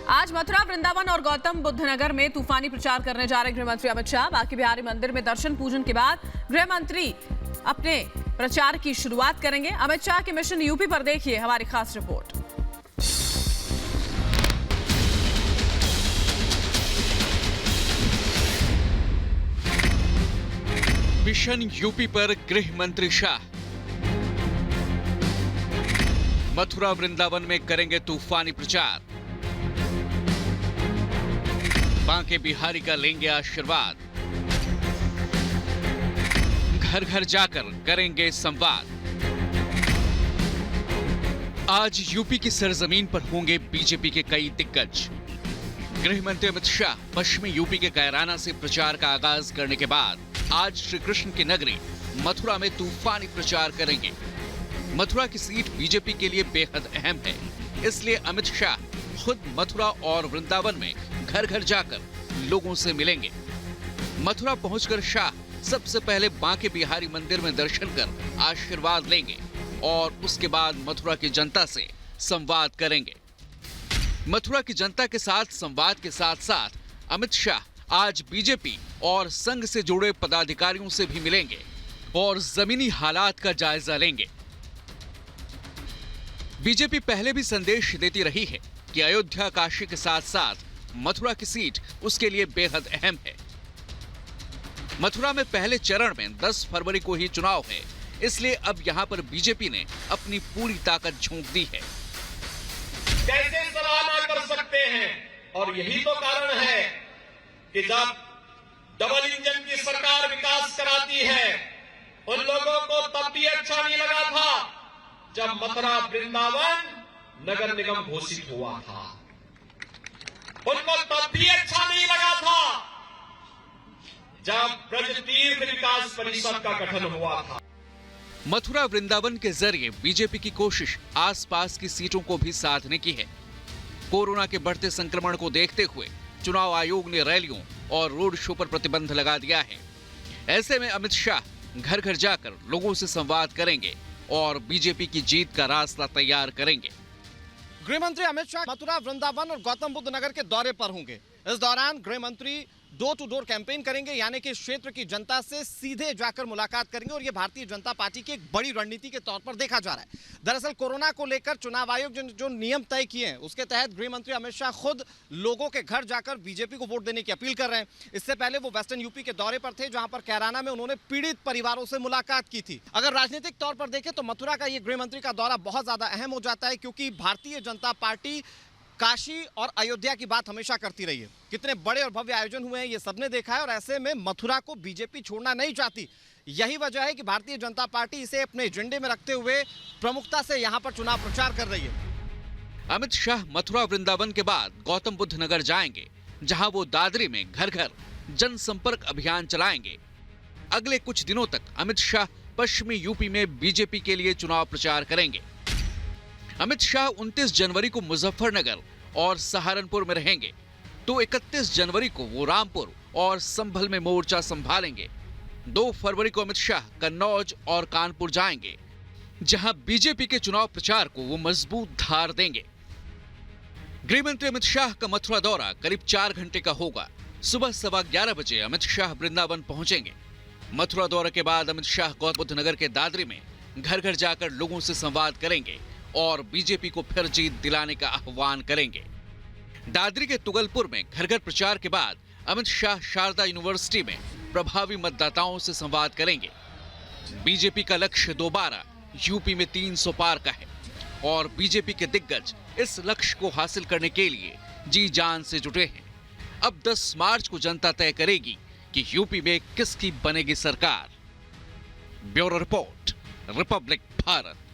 आज मथुरा, वृंदावन और गौतम बुद्ध नगर में तूफानी प्रचार करने जा रहे गृह मंत्री अमित शाह। बांके बिहारी मंदिर में दर्शन पूजन के बाद गृह मंत्री अपने प्रचार की शुरुआत करेंगे। अमित शाह के मिशन यूपी पर देखिए हमारी खास रिपोर्ट। मिशन यूपी पर गृह मंत्री शाह मथुरा वृंदावन में करेंगे तूफानी प्रचार। बांके बिहारी का लेंगे आशीर्वाद। घर घर जाकर करेंगे संवाद। आज यूपी की सरजमीन पर होंगे बीजेपी के कई दिग्गज। गृह मंत्री अमित शाह पश्चिमी यूपी के कैराना से प्रचार का आगाज करने के बाद आज श्री कृष्ण की नगरी मथुरा में तूफानी प्रचार करेंगे। मथुरा की सीट बीजेपी के लिए बेहद अहम है, इसलिए अमित शाह खुद मथुरा और वृंदावन में घर घर जाकर लोगों से मिलेंगे। मथुरा पहुंचकर शाह सबसे पहले बांके बिहारी मंदिर में दर्शन कर आशीर्वाद लेंगे और उसके बाद मथुरा की जनता से संवाद करेंगे। मथुरा की जनता के साथ संवाद के साथ साथ अमित शाह आज बीजेपी और संघ से जुड़े पदाधिकारियों से भी मिलेंगे और जमीनी हालात का जायजा लेंगे। बीजेपी पहले भी संदेश देती रही है कि अयोध्या काशी के साथ साथ मथुरा की सीट उसके लिए बेहद अहम है। मथुरा में पहले चरण में 10 फरवरी को ही चुनाव है, इसलिए अब यहां पर बीजेपी ने अपनी पूरी ताकत झोंक दी है। कैसे सराहना कर सकते हैं, और यही तो कारण है कि जब डबल इंजन की सरकार विकास कराती है, उन लोगों को तब भी अच्छा नहीं लगा था जब मथुरा वृंदावन नगर निगम घोषित हुआ था। उनको तब भी अच्छा नहीं लगा था जब ब्रज तीर्थ विकास परिषद का गठन हुआ था। मथुरा वृंदावन के जरिए बीजेपी की कोशिश आसपास की सीटों को भी साधने की है। कोरोना के बढ़ते संक्रमण को देखते हुए चुनाव आयोग ने रैलियों और रोड शो पर प्रतिबंध लगा दिया है। ऐसे में अमित शाह घर घर जाकर लोगों से संवाद करेंगे और बीजेपी की जीत का रास्ता तैयार करेंगे। गृह मंत्री अमित शाह मथुरा, वृंदावन और गौतम बुद्ध नगर के दौरे पर होंगे। इस दौरान गृह मंत्री डोर टू डोर कैंपेन करेंगे, यानी कि क्षेत्र की जनता से सीधे जाकर मुलाकात करेंगे और ये भारतीय जनता पार्टी की एक बड़ी रणनीति के तौर पर देखा जा रहा है। दरअसल कोरोना को लेकर चुनाव आयोग जो नियम तय किए हैं, उसके तहत गृह मंत्री अमित शाह खुद लोगों के घर जाकर बीजेपी को वोट देने की अपील कर रहे हैं। इससे पहले वो वेस्टर्न यूपी के दौरे पर थे, जहां पर कैराना में उन्होंने पीड़ित परिवारों से मुलाकात की थी। अगर राजनीतिक तौर पर देखें तो मथुरा का ये गृह मंत्री का दौरा बहुत ज्यादा अहम हो जाता है, क्योंकि भारतीय जनता पार्टी काशी और अयोध्या की बात हमेशा करती रही है। कितने बड़े और भव्य आयोजन हुए हैं ये सबने देखा है, और ऐसे में मथुरा को बीजेपी छोड़ना नहीं चाहती। यही वजह है कि भारतीय जनता पार्टी इसे अपने एजेंडे में रखते हुए प्रमुखता से यहां पर चुनाव प्रचार कर रही है। अमित शाह मथुरा वृंदावन के बाद गौतम बुद्ध नगर जाएंगे, जहां वो दादरी में घर घर जनसंपर्क अभियान चलाएंगे। अगले कुछ दिनों तक अमित शाह पश्चिमी यूपी में बीजेपी के लिए चुनाव प्रचार करेंगे। अमित शाह 29 जनवरी को मुजफ्फरनगर और सहारनपुर में रहेंगे, तो 31 जनवरी को वो रामपुर और संभल में मोर्चा संभालेंगे। 2 फरवरी को अमित शाह कन्नौज और कानपुर जाएंगे, जहां बीजेपी के चुनाव प्रचार को वो मजबूत धार देंगे। गृह मंत्री अमित शाह का मथुरा दौरा करीब 4 घंटे का होगा। सुबह 11:15 बजे अमित शाह वृंदावन पहुंचेंगे। मथुरा दौरे के बाद अमित शाह गौतम बुद्ध नगर के दादरी में घर घर जाकर लोगों से संवाद करेंगे और बीजेपी को फिर जीत दिलाने का आह्वान करेंगे। दादरी के तुगलपुर में घर घर प्रचार के बाद अमित शाह शारदा यूनिवर्सिटी में प्रभावी मतदाताओं से संवाद करेंगे। बीजेपी का लक्ष्य दोबारा यूपी में 300 पार का है और बीजेपी के दिग्गज इस लक्ष्य को हासिल करने के लिए जी जान से जुटे हैं। अब 10 मार्च को जनता तय करेगी कि यूपी में किसकी बनेगी सरकार। Bureau report, Republic Bharat.